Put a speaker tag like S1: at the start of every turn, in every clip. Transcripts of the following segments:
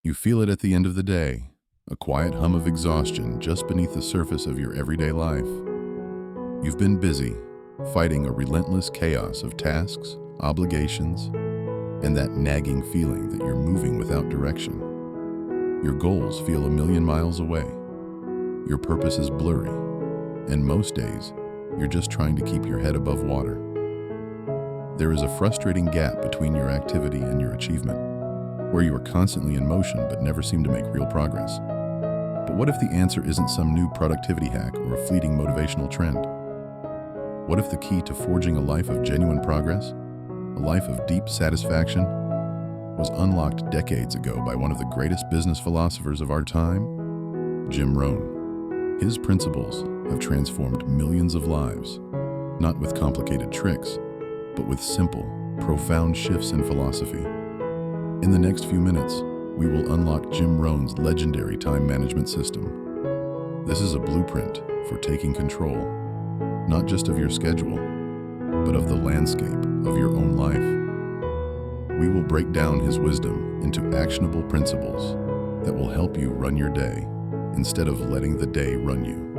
S1: You feel it at the end of the day, a quiet hum of exhaustion just beneath the surface of your everyday life. You've been busy, fighting a relentless chaos of tasks, obligations, and that nagging feeling that you're moving without direction. Your goals feel a million miles away. Your purpose is blurry, and most days, you're just trying to keep your head above water. There is a frustrating gap between your activity and your achievement, where you are constantly in motion but never seem to make real progress. But what if the answer isn't some new productivity hack or a fleeting motivational trend? What if the key to forging a life of genuine progress, a life of deep satisfaction, was unlocked decades ago by one of the greatest business philosophers of our time, Jim Rohn? His principles have transformed millions of lives, not with complicated tricks, but with simple, profound shifts in philosophy. In the next few minutes, we will unlock Jim Rohn's legendary time management system. This is a blueprint for taking control, not just of your schedule, but of the landscape of your own life. We will break down his wisdom into actionable principles that will help you run your day instead of letting the day run you.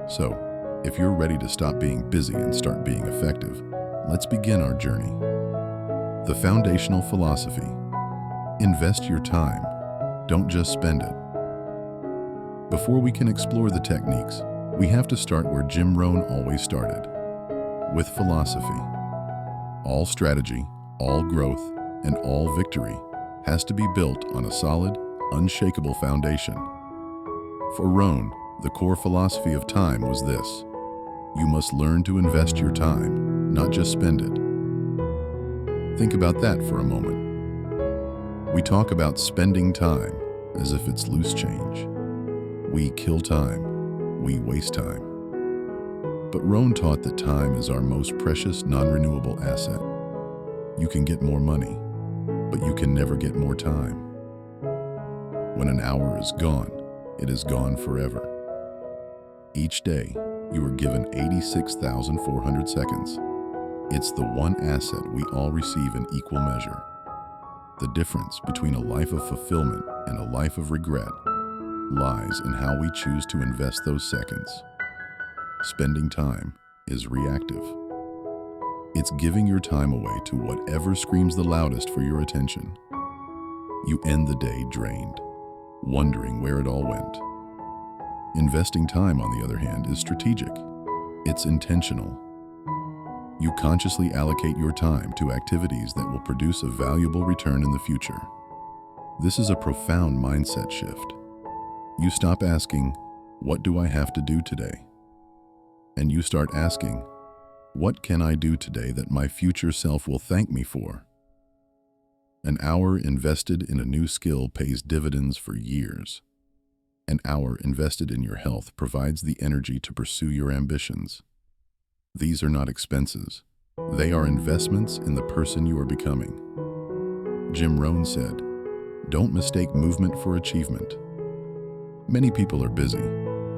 S1: So, if you're ready to stop being busy and start being effective, let's begin our journey. The foundational philosophy: invest your time, don't just spend it. Before we can explore the techniques, we have to start where Jim Rohn always started, with philosophy. All strategy, all growth, and all victory has to be built on a solid, unshakable foundation. For Rohn, the core philosophy of time was this: you must learn to invest your time, not just spend it. Think about that for a moment. We talk about spending time as if it's loose change. We kill time. We waste time. But Rohn taught that time is our most precious, non-renewable asset. You can get more money, but you can never get more time. When an hour is gone, it is gone forever. Each day, you are given 86,400 seconds. It's the one asset we all receive in equal measure. The difference between a life of fulfillment and a life of regret lies in how we choose to invest those seconds. Spending time is reactive. It's giving your time away to whatever screams the loudest for your attention. You end the day drained, wondering where it all went. Investing time, on the other hand, is strategic. It's intentional. You consciously allocate your time to activities that will produce a valuable return in the future. This is a profound mindset shift. You stop asking, "What do I have to do today?" And you start asking, "What can I do today that my future self will thank me for?" An hour invested in a new skill pays dividends for years. An hour invested in your health provides the energy to pursue your ambitions. These are not expenses. They are investments in the person you are becoming. Jim Rohn said, "Don't mistake movement for achievement." Many people are busy,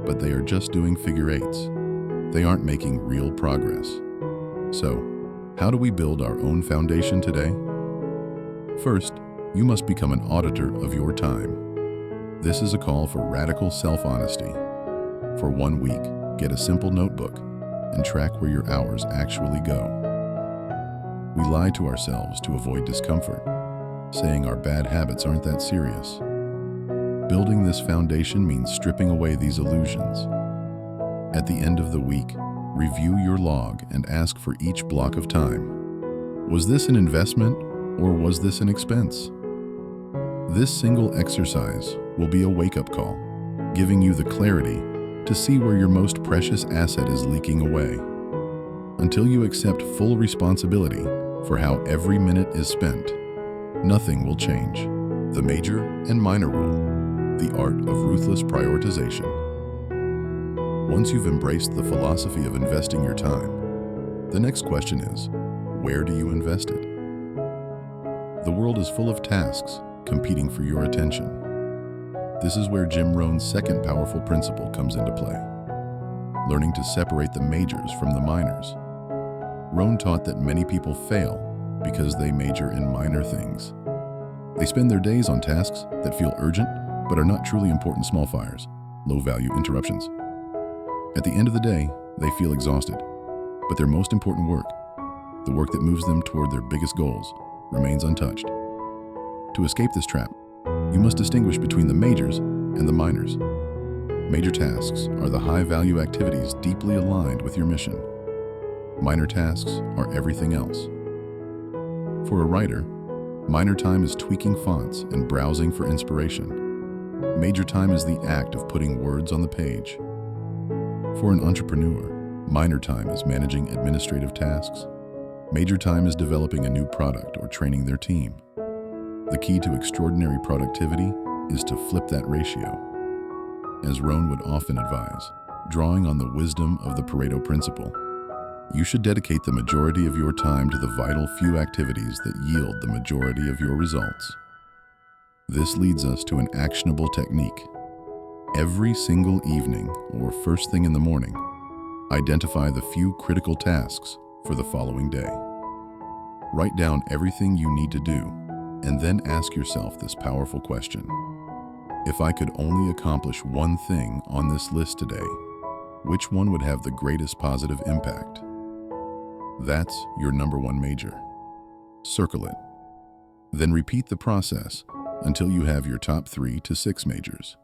S1: but they are just doing figure eights. They aren't making real progress. So, how do we build our own foundation today? First, you must become an auditor of your time. This is a call for radical self-honesty. For 1 week, get a simple notebook and track where your hours actually go. We lie to ourselves to avoid discomfort, saying our bad habits aren't that serious. Building this foundation means stripping away these illusions. At the end of the week, review your log and ask for each block of time. Was this an investment or was this an expense? This single exercise will be a wake-up call, giving you the clarity to see where your most precious asset is leaking away. Until you accept full responsibility for how every minute is spent, nothing will change. The major and minor rule, the art of ruthless prioritization. Once you've embraced the philosophy of investing your time, the next question is, where do you invest it? The world is full of tasks competing for your attention. This is where Jim Rohn's second powerful principle comes into play: learning to separate the majors from the minors. Rohn taught that many people fail because they major in minor things. They spend their days on tasks that feel urgent but are not truly important small fires, low-value interruptions. At the end of the day, they feel exhausted, but their most important work, the work that moves them toward their biggest goals, remains untouched. To escape this trap, you must distinguish between the majors and the minors. Major tasks are the high-value activities deeply aligned with your mission. Minor tasks are everything else. For a writer, minor time is tweaking fonts and browsing for inspiration. Major time is the act of putting words on the page. For an entrepreneur, minor time is managing administrative tasks. Major time is developing a new product or training their team. The key to extraordinary productivity is to flip that ratio. As Rohn would often advise, drawing on the wisdom of the Pareto principle, you should dedicate the majority of your time to the vital few activities that yield the majority of your results. This leads us to an actionable technique. Every single evening or first thing in the morning, identify the few critical tasks for the following day. Write down everything you need to do, and then ask yourself this powerful question. If I could only accomplish one thing on this list today, which one would have the greatest positive impact? That's your number one major. Circle it. Then repeat the process until you have your top 3 to 6 majors.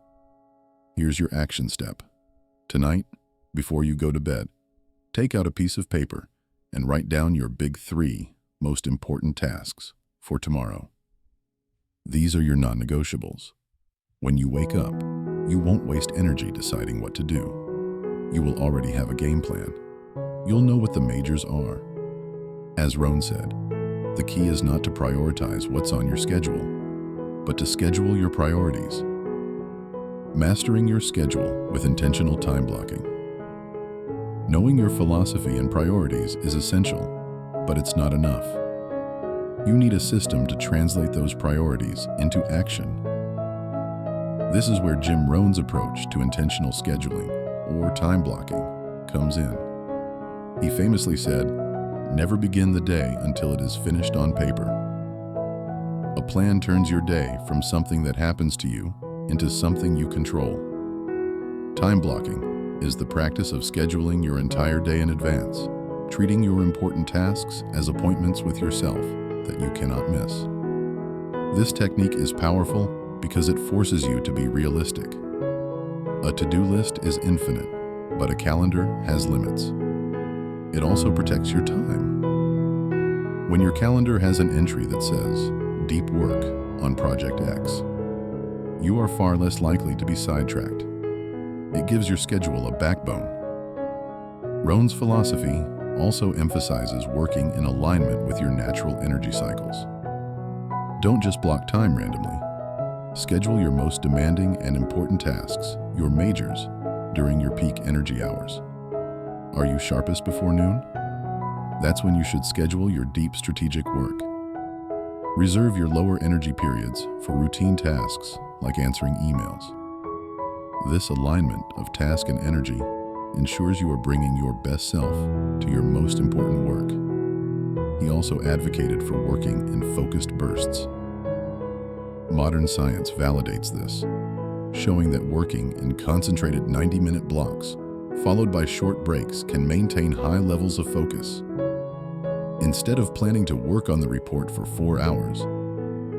S1: Here's your action step. Tonight, before you go to bed, take out a piece of paper and write down your big 3 most important tasks for tomorrow. These are your non-negotiables. When you wake up, you won't waste energy deciding what to do. You will already have a game plan. You'll know what the majors are. As Rohn said, the key is not to prioritize what's on your schedule, but to schedule your priorities. Mastering your schedule with intentional time blocking. Knowing your philosophy and priorities is essential, but it's not enough. You need a system to translate those priorities into action. This is where Jim Rohn's approach to intentional scheduling, or time blocking, comes in. He famously said, "Never begin the day until it is finished on paper." A plan turns your day from something that happens to you into something you control. Time blocking is the practice of scheduling your entire day in advance, treating your important tasks as appointments with yourself that you cannot miss. This technique is powerful because it forces you to be realistic. A to-do list is infinite, but a calendar has limits. It also protects your time. When your calendar has an entry that says, "Deep work on Project X," you are far less likely to be sidetracked. It gives your schedule a backbone. Rohn's philosophy also emphasizes working in alignment with your natural energy cycles. Don't just block time randomly. Schedule your most demanding and important tasks, your majors, during your peak energy hours. Are you sharpest before noon? That's when you should schedule your deep strategic work. Reserve your lower energy periods for routine tasks like answering emails. This alignment of task and energy ensures you are bringing your best self to your most important work. He also advocated for working in focused bursts. Modern science validates this, showing that working in concentrated 90-minute blocks, followed by short breaks, can maintain high levels of focus. Instead of planning to work on the report for 4 hours,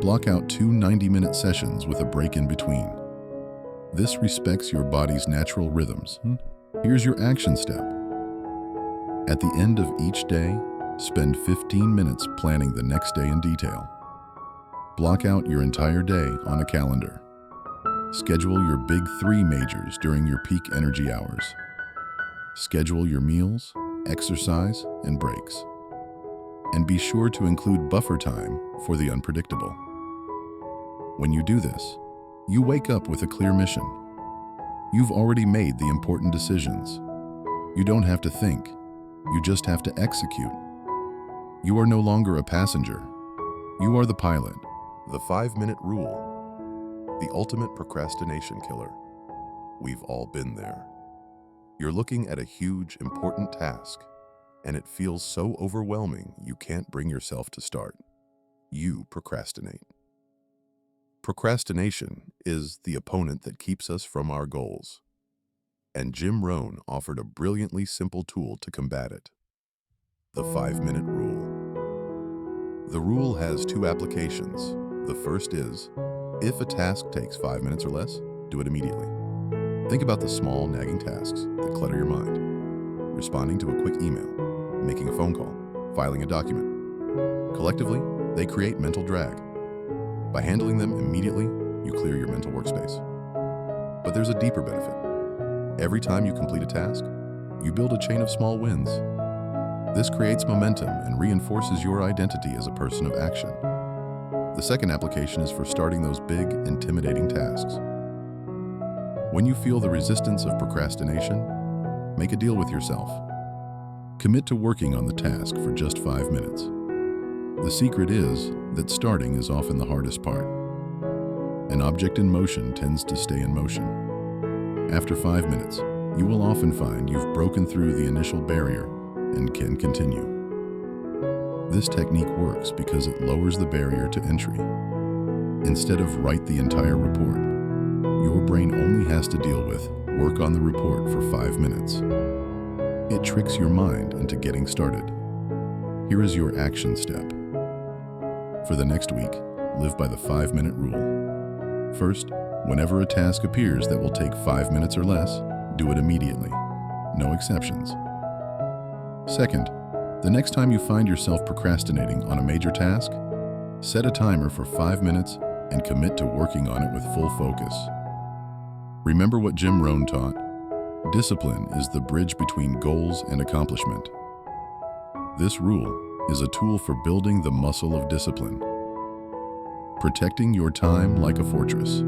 S1: block out 2 90-minute sessions with a break in between. This respects your body's natural rhythms. Here's your action step. At the end of each day, spend 15 minutes planning the next day in detail. Block out your entire day on a calendar. Schedule your big 3 majors during your peak energy hours. Schedule your meals, exercise, and breaks. And be sure to include buffer time for the unpredictable. When you do this, you wake up with a clear mission. You've already made the important decisions. You don't have to think, you just have to execute. You are no longer a passenger. You are the pilot.
S2: The 5-minute rule. The ultimate procrastination killer. We've all been there. You're looking at a huge, important task, and it feels so overwhelming you can't bring yourself to start. You procrastinate. Procrastination is the opponent that keeps us from our goals, and Jim Rohn offered a brilliantly simple tool to combat it: the 5-minute rule. The rule has two applications. The first is, if a task takes 5 minutes or less, do it immediately. Think about the small, nagging tasks that clutter your mind: responding to a quick email, making a phone call, filing a document. Collectively, they create mental drag. By handling them immediately, you clear your mental workspace. But there's a deeper benefit. Every time you complete a task, you build a chain of small wins. This creates momentum and reinforces your identity as a person of action. The second application is for starting those big, intimidating tasks. When you feel the resistance of procrastination, make a deal with yourself. Commit to working on the task for just 5 minutes. The secret is that starting is often the hardest part. An object in motion tends to stay in motion. After 5 minutes, you will often find you've broken through the initial barrier and can continue. This technique works because it lowers the barrier to entry. Instead of write the entire report, your brain only has to deal with work on the report for 5 minutes. It tricks your mind into getting started. Here is your action step. For the next week, live by the 5-minute rule. First, whenever a task appears that will take 5 minutes or less, do it immediately. No exceptions. Second, the next time you find yourself procrastinating on a major task, set a timer for 5 minutes and commit to working on it with full focus. Remember what Jim Rohn taught: discipline is the bridge between goals and accomplishment. This rule is a tool for building the muscle of discipline, protecting your time like a fortress.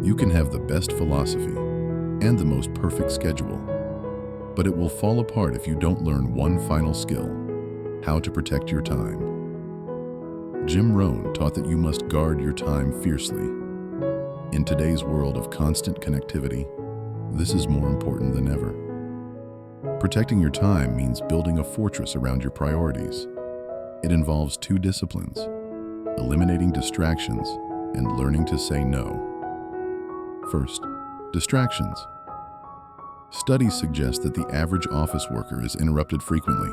S2: You can have the best philosophy and the most perfect schedule, but it will fall apart if you don't learn one final skill: how to protect your time. Jim Rohn taught that you must guard your time fiercely. In today's world of constant connectivity, this is more important than ever. Protecting your time means building a fortress around your priorities. It involves two disciplines: eliminating distractions and learning to say no. First, distractions. Studies suggest that the average office worker is interrupted frequently,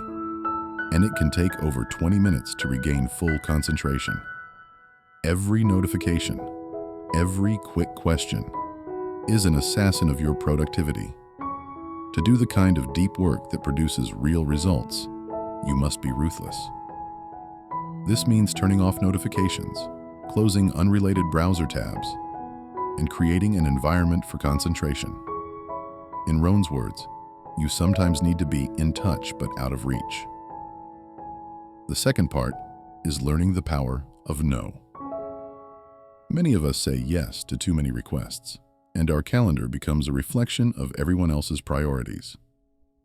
S2: and it can take over 20 minutes to regain full concentration. Every notification, every quick question is an assassin of your productivity. To do the kind of deep work that produces real results, you must be ruthless. This means turning off notifications, closing unrelated browser tabs, and creating an environment for concentration. In Rohn's words, you sometimes need to be in touch but out of reach. The second part is learning the power of no. Many of us say yes to too many requests, and our calendar becomes a reflection of everyone else's priorities.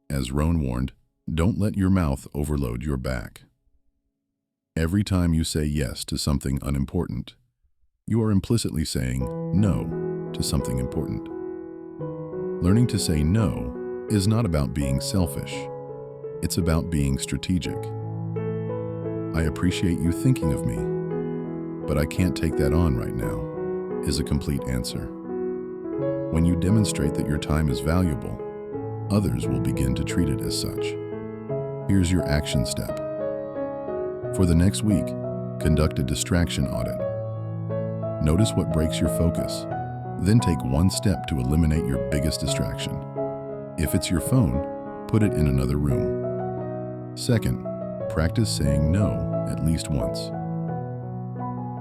S2: As Rohn warned, don't let your mouth overload your back. Every time you say yes to something unimportant, you are implicitly saying no to something important. Learning to say no is not about being selfish. It's about being strategic. I appreciate you thinking of me, but I can't take that on right now, is a complete answer. When you demonstrate that your time is valuable, others will begin to treat it as such. Here's your action step. For the next week, conduct a distraction audit. Notice what breaks your focus, then take one step to eliminate your biggest distraction. If it's your phone, put it in another room. Second, practice saying no at least once.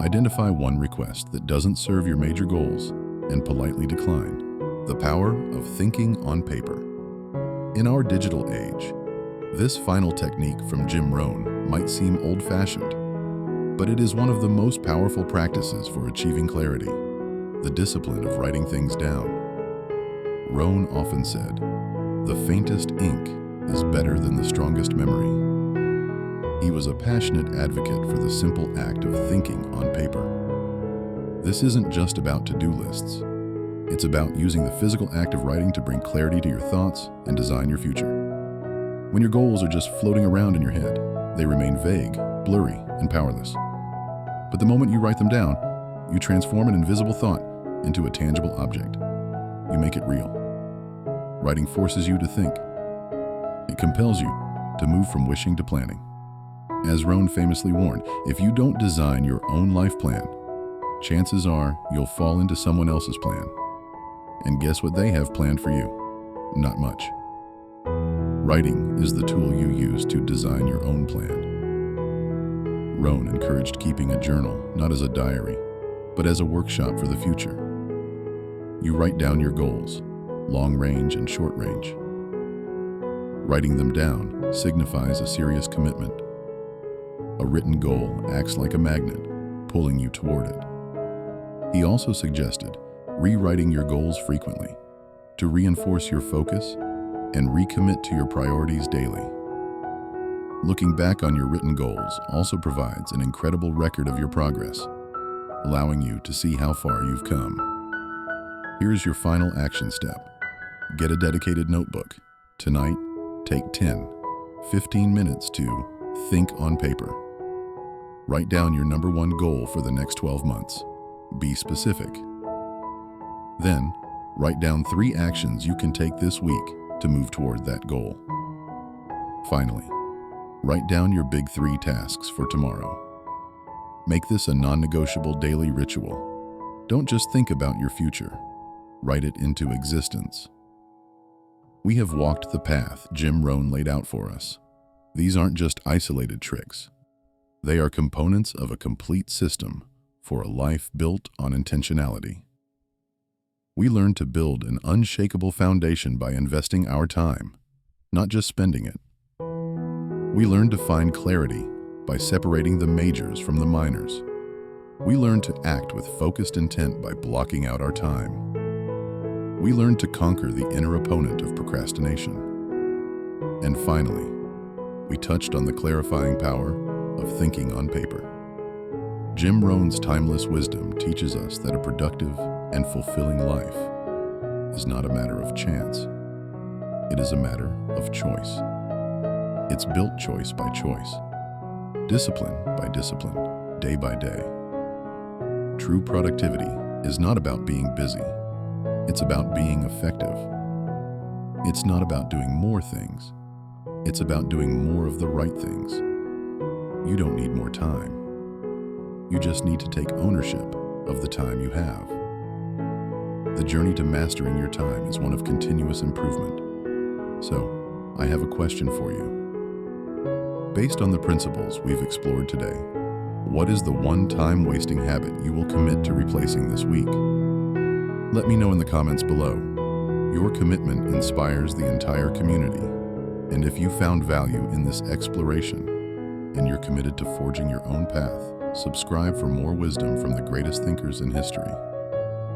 S2: Identify one request that doesn't serve your major goals and politely decline. The power of thinking on paper. In our digital age, this final technique from Jim Rohn might seem old-fashioned, but it is one of the most powerful practices for achieving clarity: the discipline of writing things down. Rohn often said, "The faintest ink is better than the strongest memory." He was a passionate advocate for the simple act of thinking on paper. This isn't just about to-do lists. It's about using the physical act of writing to bring clarity to your thoughts and design your future. When your goals are just floating around in your head, they remain vague, blurry, and powerless. But the moment you write them down,
S1: You transform an invisible thought into a tangible object. You make it real. Writing forces you to think. It compels you to move from wishing to planning. As Rohn famously warned, if you don't design your own life plan, chances are you'll fall into someone else's plan. And guess what they have planned for you? Not much. Writing is the tool you use to design your own plan. Rohn encouraged keeping a journal not as a diary, but as a workshop for the future. You write down your goals, long range and short range. Writing them down signifies a serious commitment. A written goal acts like a magnet, pulling you toward it. He also suggested rewriting your goals frequently to reinforce your focus and recommit to your priorities daily. Looking back on your written goals also provides an incredible record of your progress, allowing you to see how far you've come. Here's your final action step. Get a dedicated notebook. Tonight, take 10-15 minutes to think on paper. Write down your number one goal for the next 12 months. Be specific. Then, write down 3 actions you can take this week to move toward that goal. Finally, write down your big 3 tasks for tomorrow. Make this a non-negotiable daily ritual. Don't just think about your future. Write it into existence. We have walked the path Jim Rohn laid out for us. These aren't just isolated tricks. They are components of a complete system for a life built on intentionality. We learn to build an unshakable foundation by investing our time, not just spending it. We learn to find clarity by separating the majors from the minors. We learn to act with focused intent by blocking out our time. We learn to conquer the inner opponent of procrastination. And finally, we touched on the clarifying power of thinking on paper. Jim Rohn's timeless wisdom teaches us that a productive and fulfilling life is not a matter of chance. It is a matter of choice. It's built choice by choice, discipline by discipline, day by day. True productivity is not about being busy. It's about being effective. It's not about doing more things. It's about doing more of the right things. You don't need more time. You just need to take ownership of the time you have. The journey to mastering your time is one of continuous improvement. So, I have a question for you. Based on the principles we've explored today, what is the one time-wasting habit you will commit to replacing this week? Let me know in the comments below. Your commitment inspires the entire community. And if you found value in this exploration and you're committed to forging your own path, subscribe for more wisdom from the greatest thinkers in history.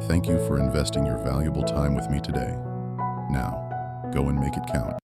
S1: Thank you for investing your valuable time with me today. Now, go and make it count.